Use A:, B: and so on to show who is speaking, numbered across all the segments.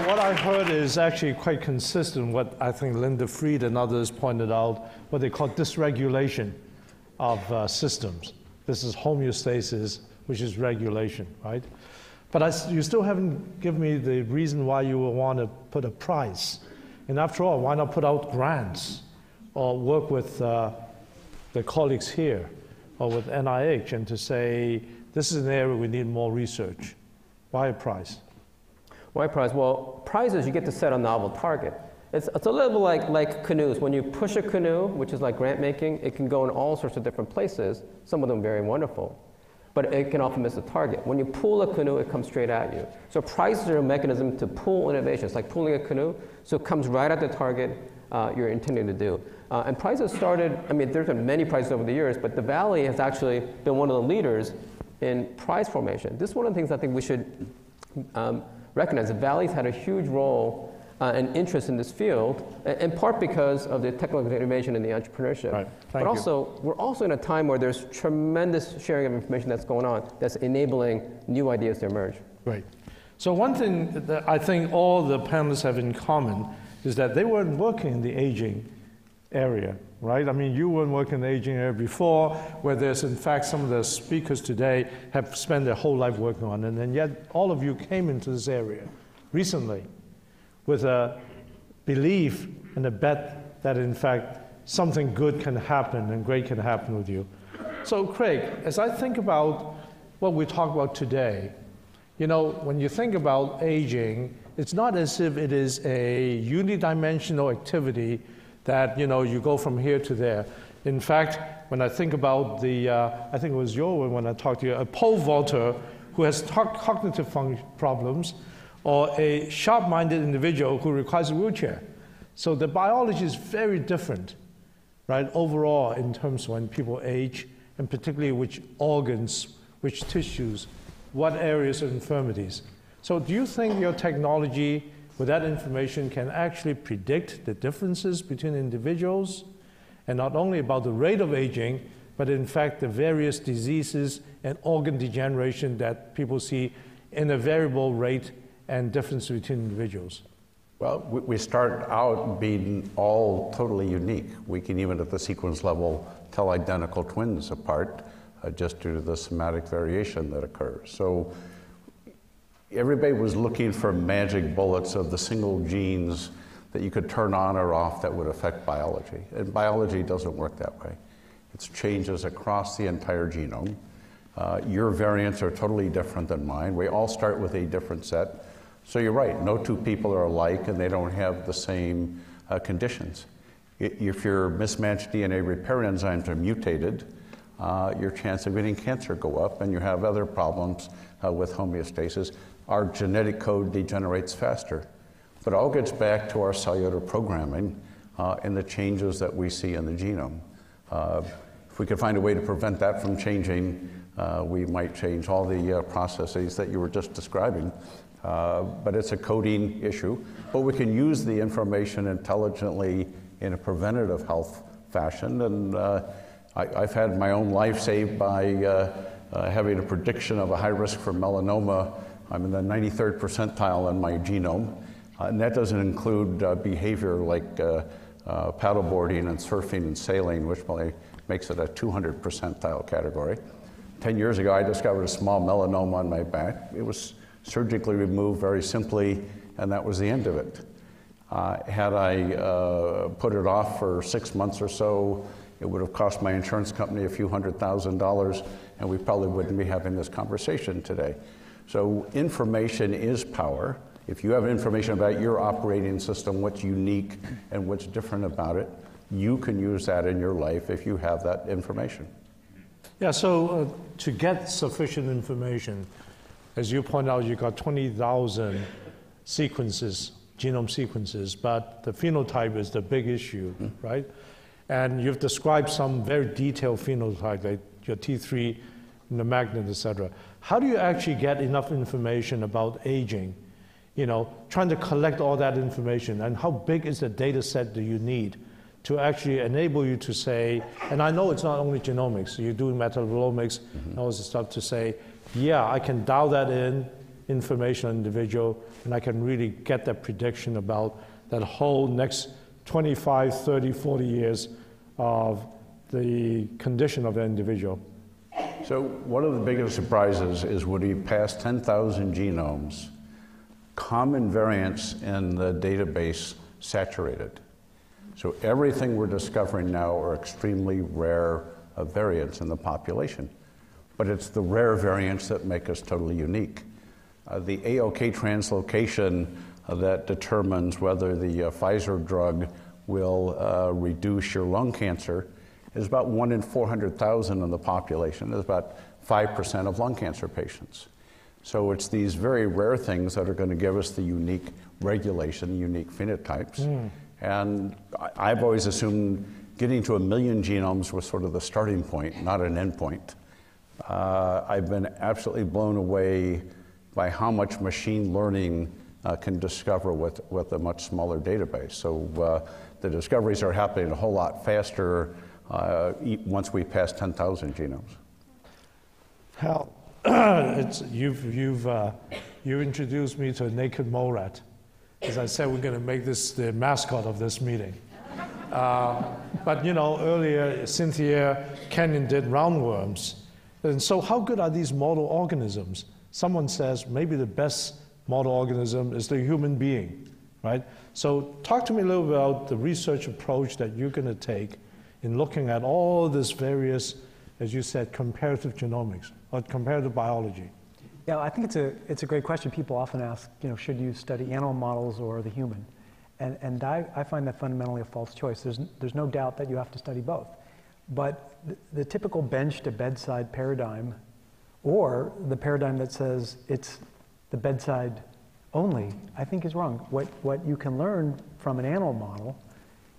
A: what I heard is actually quite consistent with what I think Linda Fried and others pointed out, what they call dysregulation of systems. This is homeostasis, which is regulation, right? But you still haven't given me the reason why you would want to put a price. And after all, why not put out grants or work with the colleagues here or with NIH and to say, this is an area we need more research. Why a prize?
B: Why prize? Well, prizes, you get to set a novel target. It's a little like canoes. When you push a canoe, which is like grant making, it can go in all sorts of different places, some of them very wonderful. But it can often miss the target. When you pull a canoe, it comes straight at you. So prizes are a mechanism to pull innovation. It's like pulling a canoe, so it comes right at the target you're intending to do. And prizes started, I mean, there's been many prizes over the years, but the Valley has actually been one of the leaders in prize formation. This is one of the things I think we should recognize. The Valley's had a huge role and interest in this field, in part because of the technical innovation and the entrepreneurship.
A: Right.
B: But also, we're also in a time where there's tremendous sharing of information that's going on that's enabling new ideas to emerge.
A: Right. So one thing that I think all the panelists have in common is that they weren't working in the aging area, right? I mean, you weren't working in the aging area before, where there's, in fact, some of the speakers today have spent their whole life working on it, and yet all of you came into this area recently with a belief and a bet that, in fact, something good can happen and great can happen with you. So, Craig, as I think about what we talk about today, you know, when you think about aging, it's not as if it is a unidimensional activity that, you know, you go from here to there. In fact, when I think about the, I think it was your one when I talked to you, a pole vaulter who has cognitive problems, or a sharp-minded individual who requires a wheelchair. So the biology is very different, right, overall in terms of when people age, and particularly which organs, which tissues, what areas of infirmities. So do you think your technology with that information can actually predict the differences between individuals, and not only about the rate of aging, but in fact the various diseases and organ degeneration that people see in a variable rate and difference between individuals?
C: Well, we start out being all totally unique. We can even at the sequence level tell identical twins apart just due to the somatic variation that occurs. So everybody was looking for magic bullets of the single genes that you could turn on or off that would affect biology. And biology doesn't work that way. It's changes across the entire genome. Your variants are totally different than mine. We all start with a different set. So you're right, no two people are alike and they don't have the same conditions. If your mismatched DNA repair enzymes are mutated, your chance of getting cancer go up, and you have other problems with homeostasis. Our genetic code degenerates faster. But it all gets back to our cellular programming and the changes that we see in the genome. If we could find a way to prevent that from changing, we might change all the processes that you were just describing. But it's a coding issue. But we can use the information intelligently in a preventative health fashion. And I've had my own life saved by having a prediction of a high risk for melanoma. I'm in the 93rd percentile in my genome. And that doesn't include behavior like paddleboarding and surfing and sailing, which probably makes it a 200 percentile category. 10 years ago, I discovered a small melanoma on my back. It was surgically removed very simply, and that was the end of it. Had I put it off for 6 months or so, it would have cost my insurance company a few $100,000, and we probably wouldn't be having this conversation today. So information is power. If you have information about your operating system, what's unique and what's different about it, you can use that in your life if you have that information.
A: Yeah, so to get sufficient information, as you point out, you got 20,000 sequences, genome sequences, but the phenotype is the big issue, right? And you've described some very detailed phenotype, like your T3, the magnet, et cetera. How do you actually get enough information about aging? You know, trying to collect all that information, and how big is the data set do you need to actually enable you to say, and I know it's not only genomics, so you're doing metabolomics and all this stuff to say, yeah, I can dial that in information on individual, and I can really get that prediction about that whole next 25, 30, 40 years of the condition of the individual.
C: So one of the biggest surprises is when we pass 10,000 genomes, common variants in the database saturated. So everything we're discovering now are extremely rare variants in the population. But it's the rare variants that make us totally unique. The AOK translocation that determines whether the Pfizer drug will reduce your lung cancer is about 1 in 400,000 in the population. There's about 5% of lung cancer patients. So it's these very rare things that are going to give us the unique regulation, the unique phenotypes. And I've always assumed getting to 1 million genomes was sort of the starting point, not an end point. I've been absolutely blown away by how much machine learning can discover with a much smaller database. So the discoveries are happening a whole lot faster once we pass 10,000 genomes.
A: Hal, you introduced me to a naked mole rat. As I said, we're going to make this the mascot of this meeting. But you know, earlier Cynthia Kenyon did roundworms. And so how good are these model organisms? Someone says maybe the best model organism is the human being, right? So talk to me a little bit about the research approach that you're going to take in looking at all this various, as you said, comparative genomics or comparative biology.
D: Yeah, I think it's a great question. People often ask, you know, should you study animal models or the human? And I find that fundamentally a false choice. There's no doubt that you have to study both. But the typical bench to bedside paradigm, or the paradigm that says it's the bedside only, I think is wrong. What you can learn from an animal model,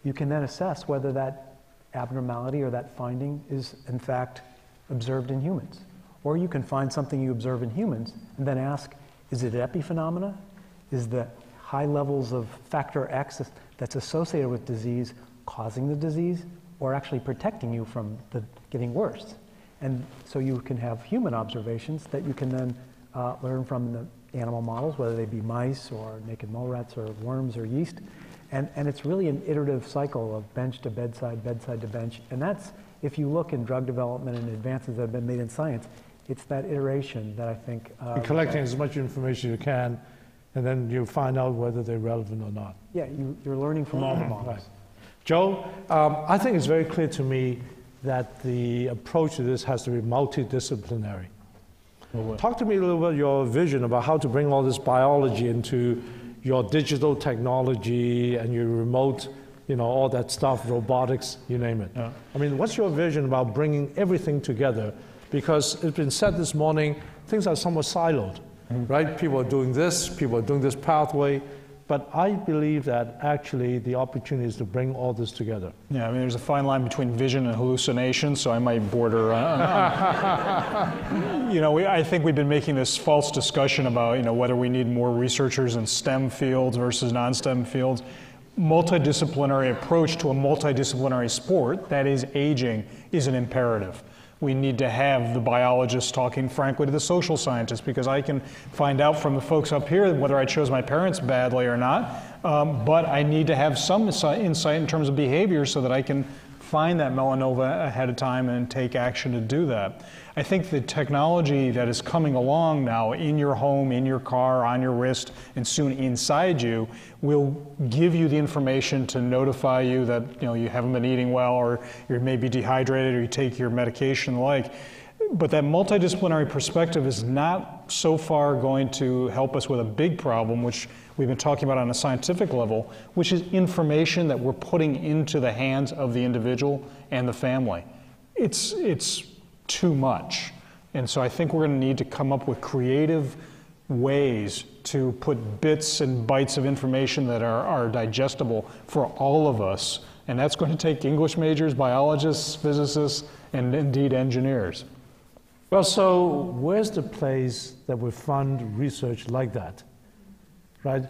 D: you can then assess whether that abnormality or that finding is in fact observed in humans. Or you can find something you observe in humans and then ask, is it epiphenomena? Is the high levels of factor X that's associated with disease causing the disease or actually protecting you from the getting worse? And so you can have human observations that you can then learn from the animal models, whether they be mice or naked mole rats or worms or yeast. And it's really an iterative cycle of bench to bedside, bedside to bench. And that's, if you look in drug development and advances that have been made in science, it's that iteration that I think...
A: You're collecting as much information as you can, and then you find out whether they're relevant or not.
D: Yeah, you're learning from all the models.
A: Right. Joe, I think it's very clear to me that the approach to this has to be multidisciplinary. Talk to me a little bit your vision about how to bring all this biology into your digital technology and your remote, you know, all that stuff, robotics, you name it. Yeah. I mean, what's your vision about bringing everything together? Because it's been said this morning, things are somewhat siloed, right? People are doing this pathway, but I believe that actually the opportunity is to bring all this together.
E: Yeah, I mean, there's a fine line between vision and hallucination, so I might border on you know, I think we've been making this false discussion about, you know, whether we need more researchers in STEM fields versus non-STEM fields. Multidisciplinary approach to a multidisciplinary sport, that is aging, is an imperative. We need to have the biologists talking frankly to the social scientists, because I can find out from the folks up here whether I chose my parents badly or not, but I need to have some insight in terms of behavior so that I can find that melanoma ahead of time and take action to do that. I think the technology that is coming along now in your home, in your car, on your wrist, and soon inside you will give you the information to notify you that, you know, you haven't been eating well, or you may be dehydrated, or you take your medication and the like. But that multidisciplinary perspective is not so far going to help us with a big problem, which we've been talking about on a scientific level, which is information that we're putting into the hands of the individual and the family. It's too much. And so I think we're going to need to come up with creative ways to put bits and bytes of information that are digestible for all of us. And that's going to take English majors, biologists, physicists, and indeed engineers.
A: Well, so where's the place that would fund research like that, right?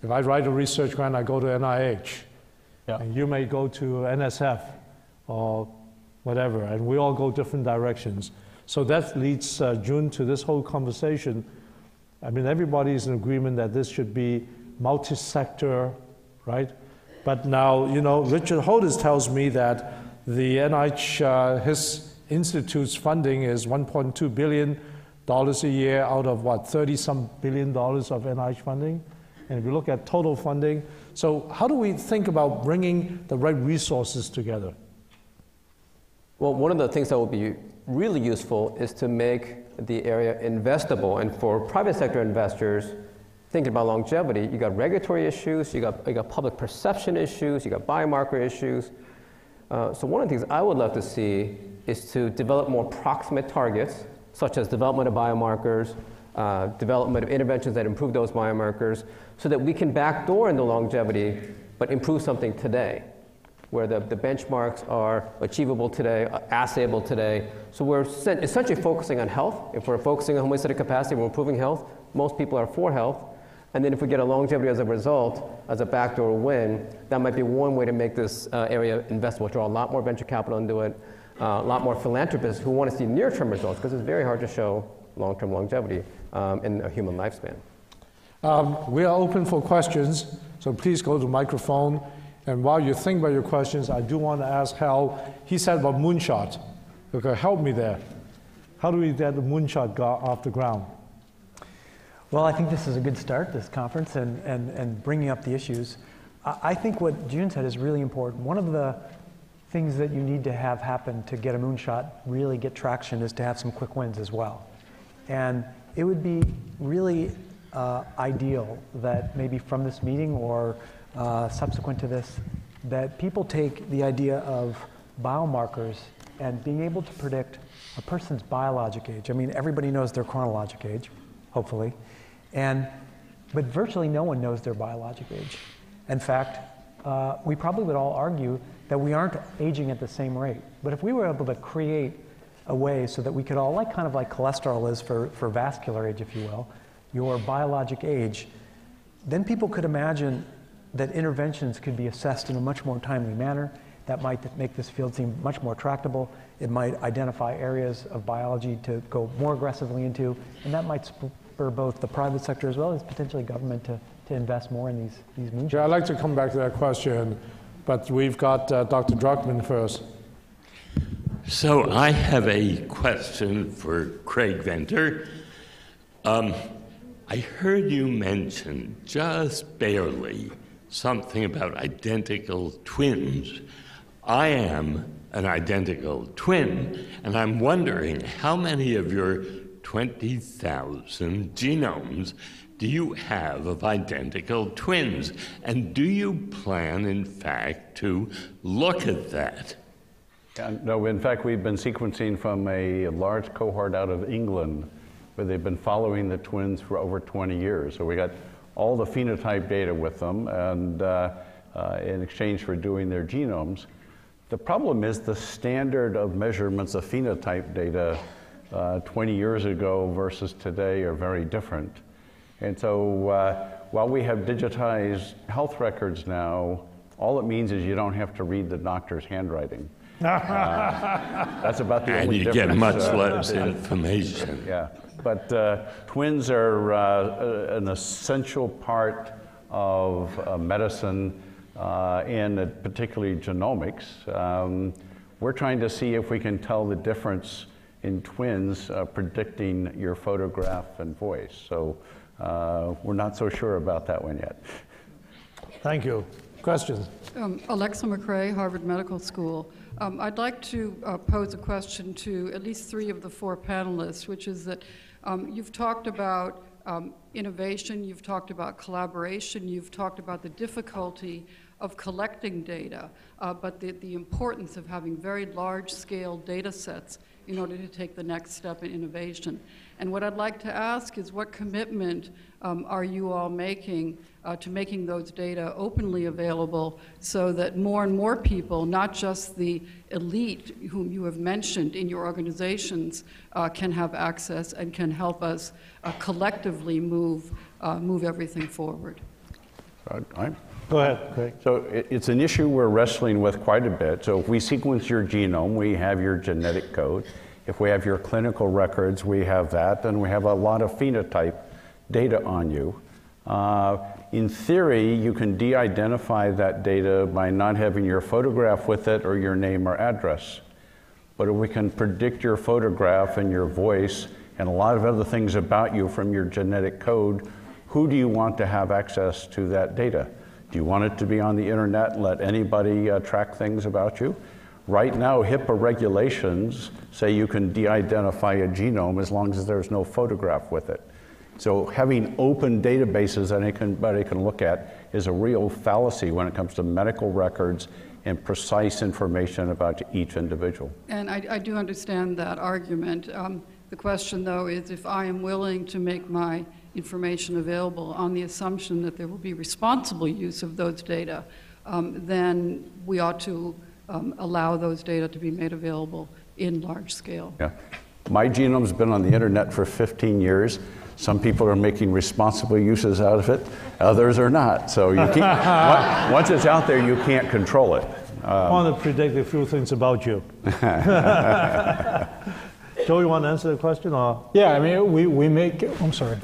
A: If I write a research grant, I go to NIH, yeah. And you may go to NSF or whatever, and we all go different directions. So that leads June to this whole conversation. I mean, everybody's in agreement that this should be multi-sector, right? But now, you know, Richard Holders tells me that the NIH, his institute's funding is $1.2 billion a year out of what, 30-some billion dollars of NIH funding? And if you look at total funding, so how do we think about bringing the right resources together?
B: Well, one of the things that will be really useful is to make the area investable. And for private sector investors, thinking about longevity, you got regulatory issues, you got public perception issues, you got biomarker issues. So one of the things I would love to see is to develop more proximate targets, such as development of biomarkers, development of interventions that improve those biomarkers, so that we can backdoor into longevity, but improve something today, where the benchmarks are achievable today, assayable today. So we're essentially focusing on health. If we're focusing on homeostatic capacity, we're improving health. Most people are for health. And then if we get a longevity as a result, as a backdoor win, that might be one way to make this area investable, draw a lot more venture capital into it, a lot more philanthropists who want to see near-term results, because it's very hard to show long-term longevity in a human lifespan.
A: We are open for questions, so please go to the microphone. And while you think about your questions, I do want to ask Hal. He said about moonshot. Okay, help me there. How do we get the moonshot off the ground?
D: Well, I think this is a good start, this conference, and bringing up the issues. I think what June said is really important. One of the things that you need to have happen to get a moonshot really get traction is to have some quick wins as well. And it would be really ideal that maybe from this meeting or subsequent to this, that people take the idea of biomarkers and being able to predict a person's biologic age. I mean, everybody knows their chronologic age, hopefully, but virtually no one knows their biologic age. In fact, we probably would all argue that we aren't aging at the same rate. But if we were able to create a way so that we could all, kind of like cholesterol is for vascular age, if you will, your biologic age, then people could imagine that interventions could be assessed in a much more timely manner. That might make this field seem much more tractable. It might identify areas of biology to go more aggressively into, and that might spur both the private sector as well as potentially government to invest more in these moonshots.
A: Yeah, I'd like to come back to that question, but we've got Dr. Druckmann first.
F: So I have a question for Craig Venter. I heard you mention just barely something about identical twins. I am an identical twin, and I'm wondering how many of your 20,000 genomes do you have of identical twins? And do you plan, in fact, to look at that?
C: No, in fact, we've been sequencing from a large cohort out of England where they've been following the twins for over 20 years. So we got all the phenotype data with them and in exchange for doing their genomes. The problem is the standard of measurements of phenotype data 20 years ago versus today are very different. And so while we have digitized health records now, all it means is you don't have to read the doctor's handwriting. That's about the only difference.
F: And you get much less information.
C: Yeah, but twins are an essential part of medicine and particularly genomics. We're trying to see if we can tell the difference in twins predicting your photograph and voice. So we're not so sure about that one yet.
A: Thank you. Questions?
G: Alexa McRae, Harvard Medical School. I'd like to pose a question to at least 3 of the 4 panelists, which is that you've talked about innovation, you've talked about collaboration, you've talked about the difficulty of collecting data, but the importance of having very large-scale data sets in order to take the next step in innovation. And what I'd like to ask is what commitment are you all making to making those data openly available so that more and more people, not just the elite whom you have mentioned in your organizations, can have access and can help us collectively move everything forward?
A: Go ahead, Craig.
C: So it's an issue we're wrestling with quite a bit. So if we sequence your genome, we have your genetic code. If we have your clinical records, we have that. And we have a lot of phenotype data on you. In theory, you can de-identify that data by not having your photograph with it or your name or address. But if we can predict your photograph and your voice and a lot of other things about you from your genetic code, who do you want to have access to that data? Do you want it to be on the internet and let anybody track things about you? Right now, HIPAA regulations say you can de-identify a genome as long as there's no photograph with it. So having open databases that anybody can look at is a real fallacy when it comes to medical records and precise information about each individual.
G: And I do understand that argument. The question, though, is if I am willing to make my information available on the assumption that there will be responsible use of those data, then we ought to allow those data to be made available in large scale.
C: Yeah. My genome's been on the internet for 15 years. Some people are making responsible uses out of it, others are not. So you can't, once it's out there, you can't control it.
A: I want to predict a few things about you. Joe, you want to answer the question? Or?
E: Yeah, I mean, we make, I'm sorry.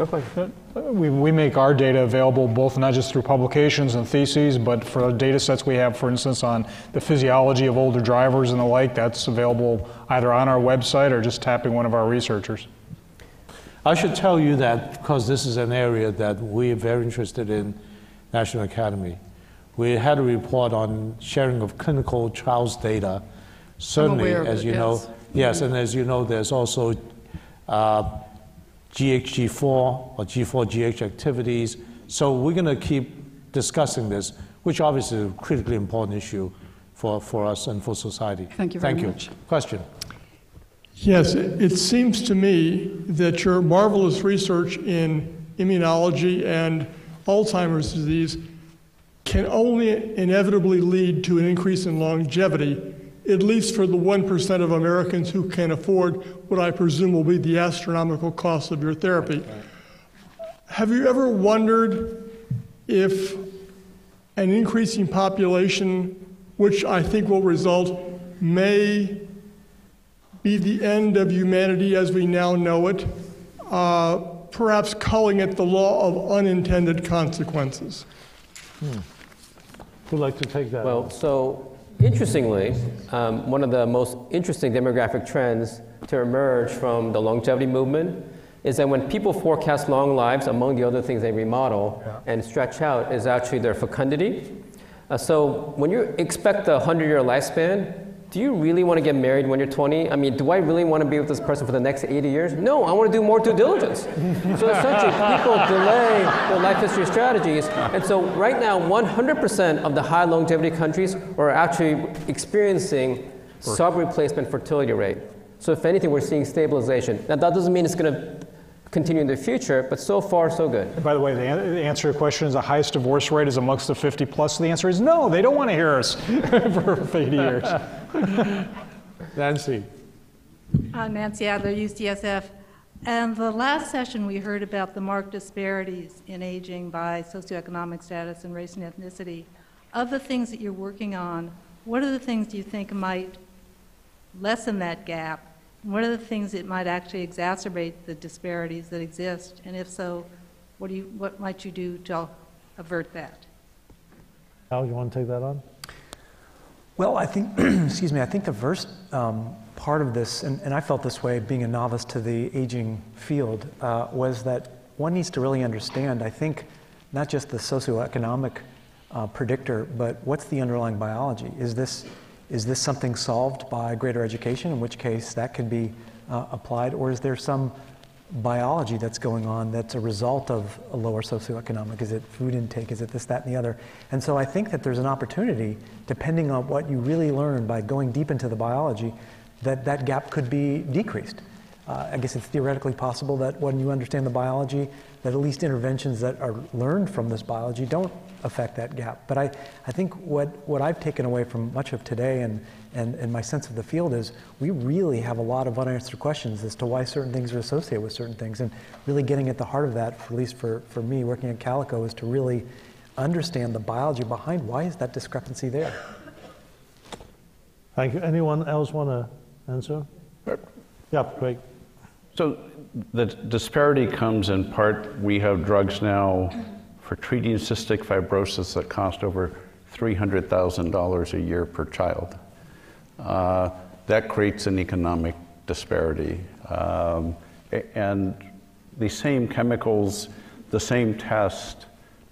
E: We make our data available both not just through publications and theses, but for data sets we have, for instance, on the physiology of older drivers and the like, that's available either on our website or just tapping one of our researchers.
A: I should tell you that because this is an area that we're very interested in, National Academy. We had a report on sharing of clinical trials data. Certainly, as you know, yes, and as you know, there's also GHG4 or G4GH activities. So we're going to keep discussing this, which obviously is a critically important issue for us and for society.
G: Thank you very much.
A: Question.
H: Yes, it seems to me that your marvelous research in immunology and Alzheimer's disease can only inevitably lead to an increase in longevity, at least for the 1% of Americans who can afford what I presume will be the astronomical cost of your therapy. Have you ever wondered if an increasing population, which I think will result, may be the end of humanity as we now know it, perhaps calling it the law of unintended consequences?
A: Who'd like to take that?
B: Well, so interestingly, one of the most interesting demographic trends to emerge from the longevity movement is that when people forecast long lives, among the other things they remodel and stretch out is actually their fecundity. So when you expect a 100-year lifespan, do you really want to get married when you're 20? I mean, do I really want to be with this person for the next 80 years? No, I want to do more due diligence. So essentially, people delay their life history strategies. And so right now, 100% of the high longevity countries are actually experiencing sub-replacement fertility rate. So if anything, we're seeing stabilization. Now, that doesn't mean it's going to continue in the future, but so far, so good.
E: By the way, the answer to your question is the highest divorce rate is amongst the 50 plus. The answer is no, they don't want to hear us for 80 years.
A: Nancy.
I: Nancy Adler, UCSF. And the last session we heard about the marked disparities in aging by socioeconomic status and race and ethnicity. Of the things that you're working on, what are the things do you think might lessen that gap? And what are the things that might actually exacerbate the disparities that exist? And if so, what might you do to avert that?
A: Al, you want to take that on?
D: Well, I think, excuse me, I think the first part of this, and I felt this way being a novice to the aging field, was that one needs to really understand, I think, not just the socioeconomic predictor, but what's the underlying biology? Is this something solved by greater education, in which case that can be applied, or is there some biology that's going on that's a result of a lower socioeconomic? Is it food intake? Is it this, that, and the other? And so I think that there's an opportunity, depending on what you really learn by going deep into the biology, that gap could be decreased. I guess it's theoretically possible that when you understand the biology, that at least interventions that are learned from this biology don't affect that gap. But I think what I've taken away from much of today and my sense of the field is we really have a lot of unanswered questions as to why certain things are associated with certain things. And really getting at the heart of that, at least for me working at Calico, is to really understand the biology behind why is that discrepancy there.
A: Thank you. Anyone else want to answer? Yeah, great.
C: So the disparity comes in part, we have drugs now for treating cystic fibrosis that cost over $300,000 a year per child. That creates an economic disparity. And the same chemicals, the same test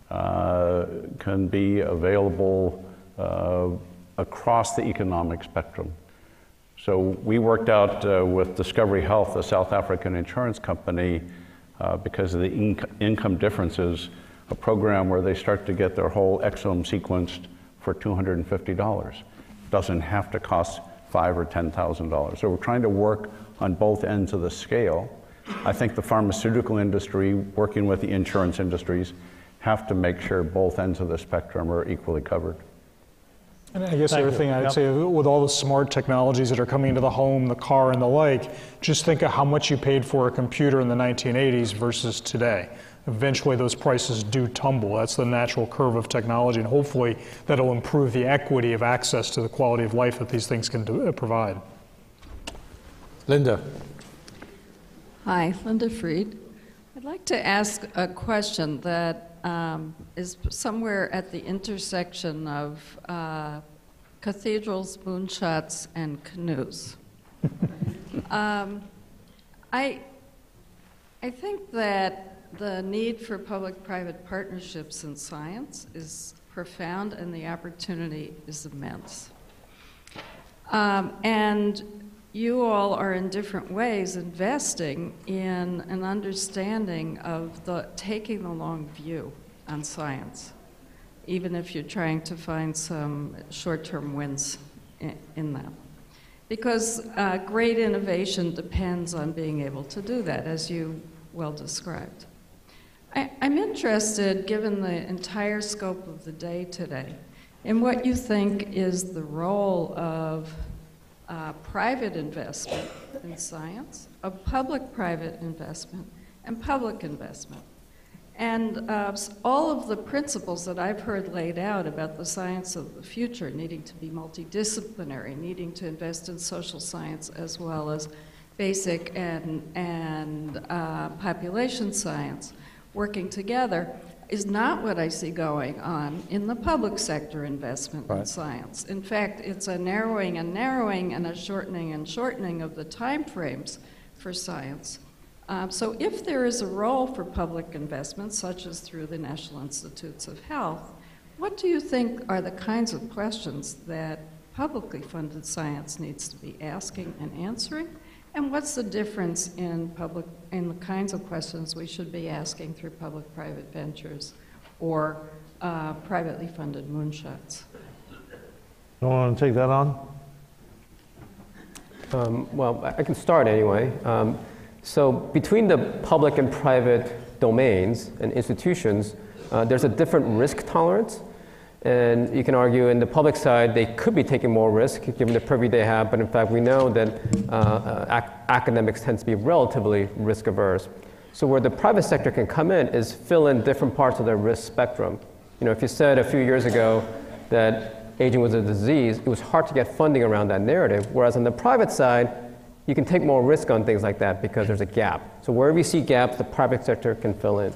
C: can be available across the economic spectrum. So we worked out with Discovery Health, a South African insurance company, because of the income differences, a program where they start to get their whole exome sequenced for $250. Doesn't have to cost $5,000 or $10,000. So we're trying to work on both ends of the scale. I think the pharmaceutical industry, working with the insurance industries, have to make sure both ends of the spectrum are equally covered.
E: And I guess the other thing I'd say, with all the smart technologies that are coming into the home, the car and the like, just think of how much you paid for a computer in the 1980s versus today. Eventually those prices do tumble. That's the natural curve of technology, and hopefully that'll improve the equity of access to the quality of life that these things can provide.
A: Linda.
J: Hi, Linda Fried. I'd like to ask a question that is somewhere at the intersection of cathedrals, moonshots, and canoes. I think that the need for public-private partnerships in science is profound, and the opportunity is immense. And you all are in different ways investing in an understanding of taking the long view on science, even if you're trying to find some short-term wins in that. Because great innovation depends on being able to do that, as you well described. I'm interested, given the entire scope of the day today, in what you think is the role of private investment in science, of public-private investment, and public investment. And all of the principles that I've heard laid out about the science of the future, needing to be multidisciplinary, needing to invest in social science as well as basic and population science, working together, is not what I see going on in the public sector investment in science. In fact, it's a narrowing and narrowing and a shortening and shortening of the time frames for science. So if there is a role for public investment, such as through the National Institutes of Health, what do you think are the kinds of questions that publicly funded science needs to be asking and answering? And what's the difference in the kinds of questions we should be asking through public-private ventures or privately funded moonshots?
A: You want to take that on?
B: Well, I can start anyway. So between the public and private domains and institutions, there's a different risk tolerance. And you can argue in the public side, they could be taking more risk given the purview they have, but in fact we know that academics tend to be relatively risk averse. So where the private sector can come in is fill in different parts of their risk spectrum. You know, if you said a few years ago that aging was a disease, it was hard to get funding around that narrative, whereas on the private side, you can take more risk on things like that because there's a gap. So wherever you see gaps, the private sector can fill in.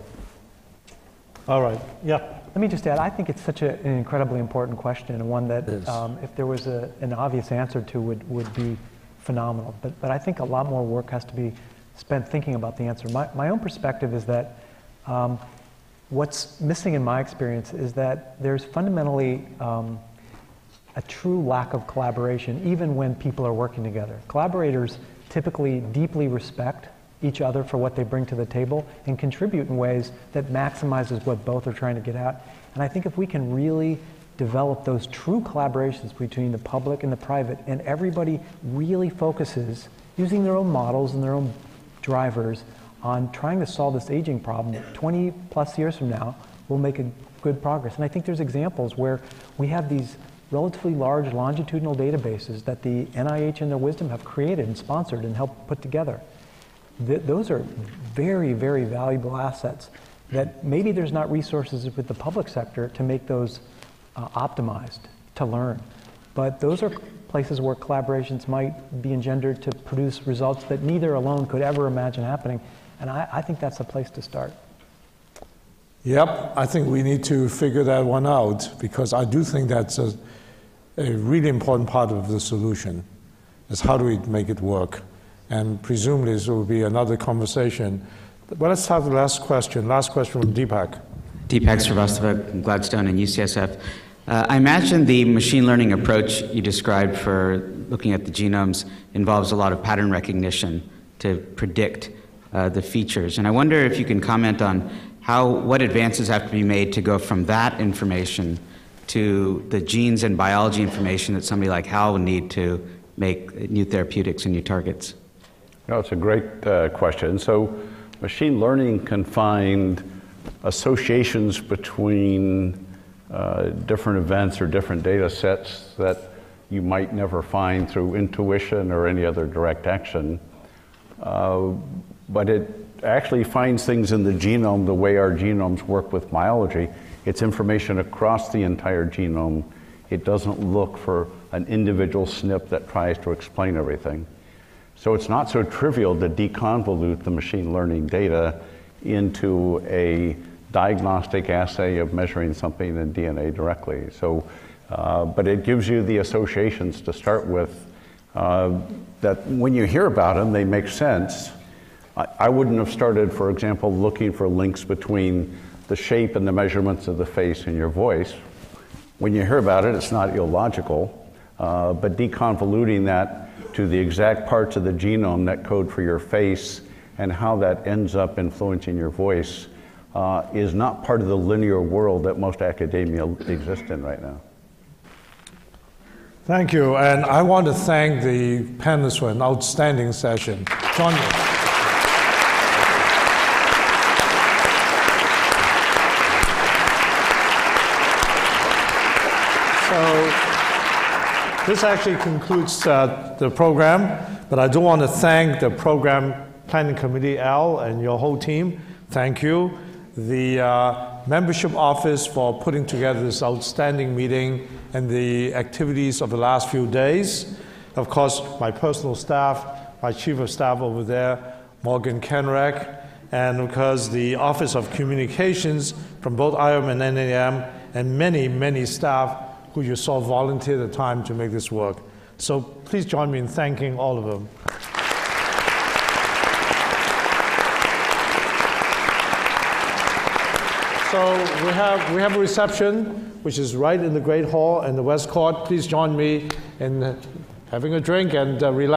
A: All right, yeah.
D: Let me just add, I think it's such an incredibly important question, and one that if there was an obvious answer to would be phenomenal. But I think a lot more work has to be spent thinking about the answer. My own perspective is that what's missing in my experience is that there's fundamentally a true lack of collaboration, even when people are working together. Collaborators typically deeply respect each other for what they bring to the table and contribute in ways that maximizes what both are trying to get at. And I think if we can really develop those true collaborations between the public and the private, and everybody really focuses, using their own models and their own drivers, on trying to solve this aging problem, 20 plus years from now, we'll make a good progress. And I think there's examples where we have these relatively large longitudinal databases that the NIH in their wisdom have created and sponsored and helped put together. Those are very, very valuable assets that maybe there's not resources with the public sector to make those optimized, to learn. But those are places where collaborations might be engendered to produce results that neither alone could ever imagine happening. And I think that's a place to start.
A: Yep, I think we need to figure that one out, because I do think that's a really important part of the solution, is how do we make it work? And presumably this will be another conversation. But let's have the last question. Last question from Deepak.
K: Deepak Srivastava, Gladstone and UCSF. I imagine the machine learning approach you described for looking at the genomes involves a lot of pattern recognition to predict the features. And I wonder if you can comment on what advances have to be made to go from that information to the genes and biology information that somebody like Hal would need to make new therapeutics and new targets.
C: No, it's a great question. So machine learning can find associations between different events or different data sets that you might never find through intuition or any other direct action. But it actually finds things in the genome the way our genomes work with biology. It's information across the entire genome. It doesn't look for an individual SNP that tries to explain everything. So it's not so trivial to deconvolute the machine learning data into a diagnostic assay of measuring something in DNA directly. So, but it gives you the associations to start with that when you hear about them, they make sense. I wouldn't have started, for example, looking for links between the shape and the measurements of the face and your voice. When you hear about it, it's not illogical, but deconvoluting that to the exact parts of the genome that code for your face and how that ends up influencing your voice is not part of the linear world that most academia exists in right now.
A: Thank you, and I want to thank the panelists for an outstanding session. John. So this actually concludes the program, but I do want to thank the program planning committee, Al, and your whole team. Thank you. The membership office for putting together this outstanding meeting and the activities of the last few days. Of course, my personal staff, my chief of staff over there, Morgan Kenrack, and of course the Office of Communications from both IOM and NAM, and many, many staff who you saw volunteer the time to make this work. So please join me in thanking all of them. So we have a reception, which is right in the Great Hall in the West Court. Please join me in having a drink and relax.